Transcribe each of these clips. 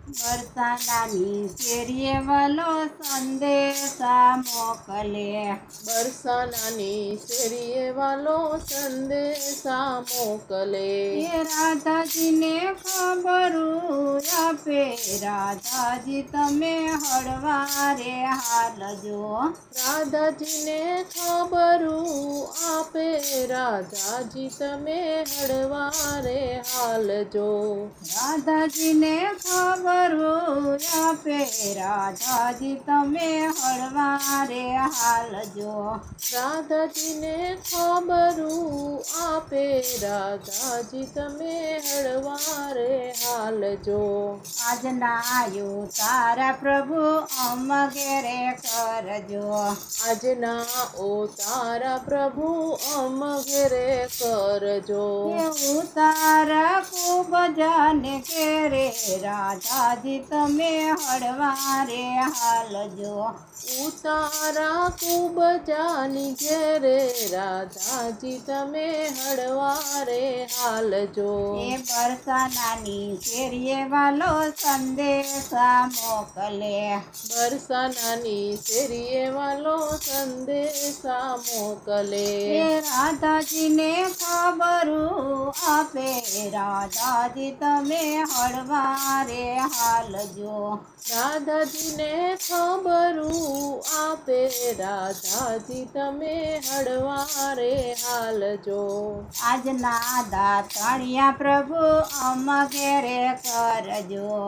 બરસાનાની શેરીએ વાલો સંદેશા મોકલે. બરસાનાની શેરીએ વાલો સંદેશા મોકલે. એ રાધાજીને ખબરું આપે, રાધાજી તમે હળવારે હાલજો. રાધાજીને ખબરું આપે, રાધાજી તમે હળવારે હાલજો. રાધાજીને ખબરું આપે, રાધાજી તમે હળવારે હાલજો. રાધાજીને ખબરું આપે, રાધાજી તમે હળવારે હાલજો. આજનાયો તારા પ્રભુ અમગેરે કરજો. આજના ઓ તારા પ્રભુ અમઘરે કરજો. એ ઉતારા ખૂબ જાને કેરે, રાધાજી તમે હળવારે હાલજો. ઉતારા ખૂબ જાની ઘેરે, રાધાજી તમે હળવારે હાલજો. એ બરસાનાની શેરીએ વાલો સંદેશા મોકલે. બરસાનાની શેરીએ વાલો સંદેશા મોકલે. એ રાધાજીને ખબરું આપે, રાધાજી તમે હળવારે હાલજો. રાધાજીને ખબરું આપે, રાધાજી તમે હળવારે હાલજો. આજના દાતણિયા પ્રભુ અમગેરે કરજો.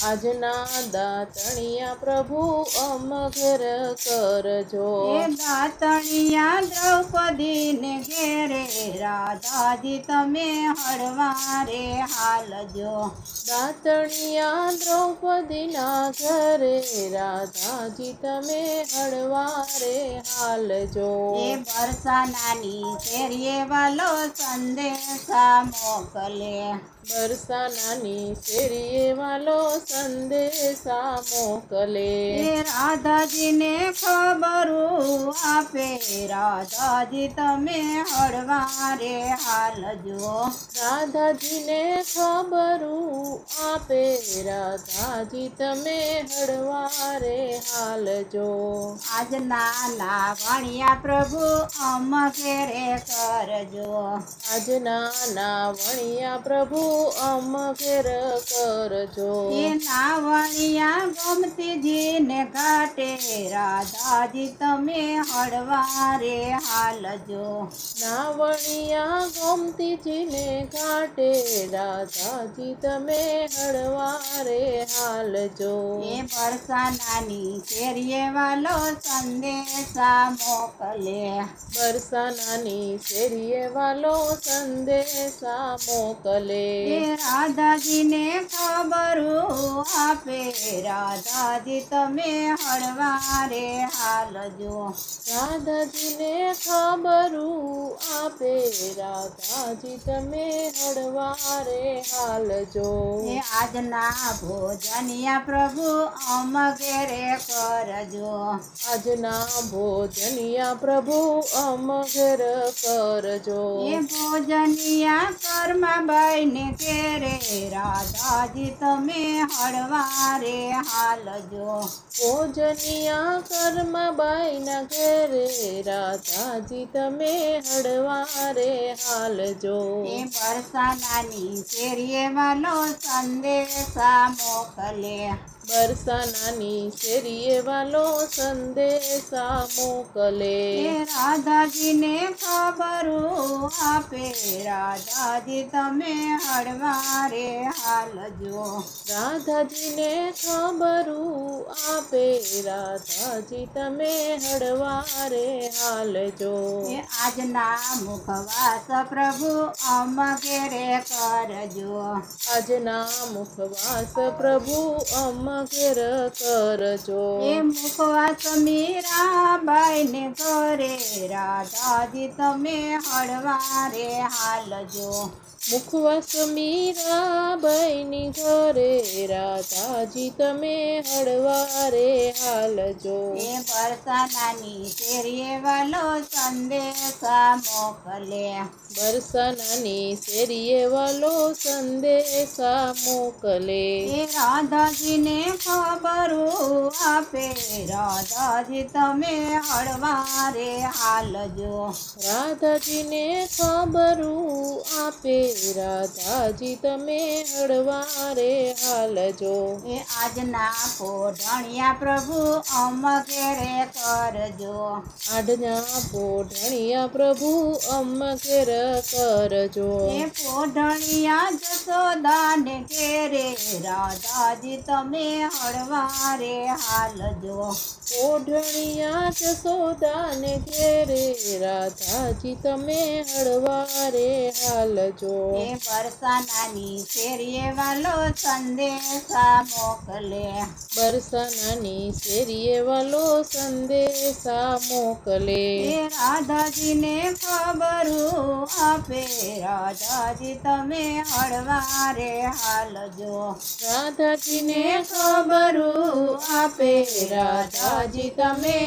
આજના દાતણિયા પ્રભુ અમઘર કરજો. એ દાતણિયા દ્રૌપદીને ઘેરે, રાધાજી તમે હળવારે હાલજો. દાતણિયા દ્રૌપદીના ઘરે, રાધાજી તમે હળવારે હાલજો. એ બરસાનાની શેરીએ વાલો સંદેશા મોકલે. બરસાનાની શેરીએ વાલો સંદેશા મોકલે. એ રાધાજીને ખબરું આપે, રાધાજી તમે હળવારે હાલજો. રાધાજીને ખબરું આપે, રાધાજી તમે હળવારે હાલજો. આજના વણિયા પ્રભુ અમગેરે કરજો. આજના નાવણિયા પ્રભુ અમઘર કરજો. એ નાવણિયા ગમતીજીને ઘાટે, રાધાજી તમે હળવારે હાલજો. નાવણિયા ગોમતીજીને ઘાટે, રાધાજી તમે હળવારે હાલજો. એ બરસાનાની શેરીએ વાલો સંદેશા મોકલે. બરસાનાની શેરીએ વાલો સંદેશા મોકલે. એ રાધાજીને ખબરું આપે, રાધાજી તમે હળવારે હાલજો. રાધાજીને ખબરું આપે, રાધાજી તમે હળવારે હાલજો. એ આજના ભોજનિયા પ્રભુ અમગેરે કરજો. આજના ભોજનિયા પ્રભુ અમઘર કરજો. એ ભોજનિયા કર્માબાઈને ઘેરે, રાધાજી તમે હળવારે હાલજો. ભોજનિયા કર્મબાઈના ઘેરે, રાધાજી તમે હળવારે હાલજો. એ બરસાનાની શેરીએ વાલો સંદેશા મોકલે. બરસાનાની શેરીએ વાલો સંદેશા મોકલે. એ રાધાજીને ખબરું આપે, રાધાજી તમે હળવારે હાલજો. રાધાજીને ખબરું આપે, રાધાજી તમે હળવારે હાલજો. એ આજના મુખવાસ પ્રભુ અમગેરે કરજો. આજના મુખવાસ પ્રભુ અમઘર કરજો. એ મુખવાસ મીરાબાઈને ઘરે, રાધાજી તમે હળવારે હાલજો. મુખવાસ મીરાબાઈની ઘરે, રાધાજી તમે હળવારે હાલજો. એ બરસાનાની શેરીએ વાલો સંદેશા મોકલે. બરસાનાની શેરીએ વાલો સંદેશા મોકલે. એ રાધાજીને ખબરું આપે, રાધાજી તમે હળવારે હાલજો. રાધાજીને ખબરું આપે, રાધાજી તમે હળવારે હાલજો. એ આજના પોઢણિયા પ્રભુ અમગેરે કરજો. આડના પોઢણિયા પ્રભુ અમકેર કરજો. એ પોઢણિયા જશોદાને ઘેરે, રાધાજી તમે હળવારે હાલજો. પોઢણિયા જશોદાને ઘેરે, રાધાજી તમે હળવારે હાલજો. એ બરસાનાની શેરીએ વાલો સંદેશા મોકલે. બરસાનાની શેરીએ વાલો સંદેશા મોકલે. એ રાધાજીને ખબરું આપે, રાધાજી તમે હળવારે હાલજો. રાધાજીને ખબરું આપે, રાધાજી તમે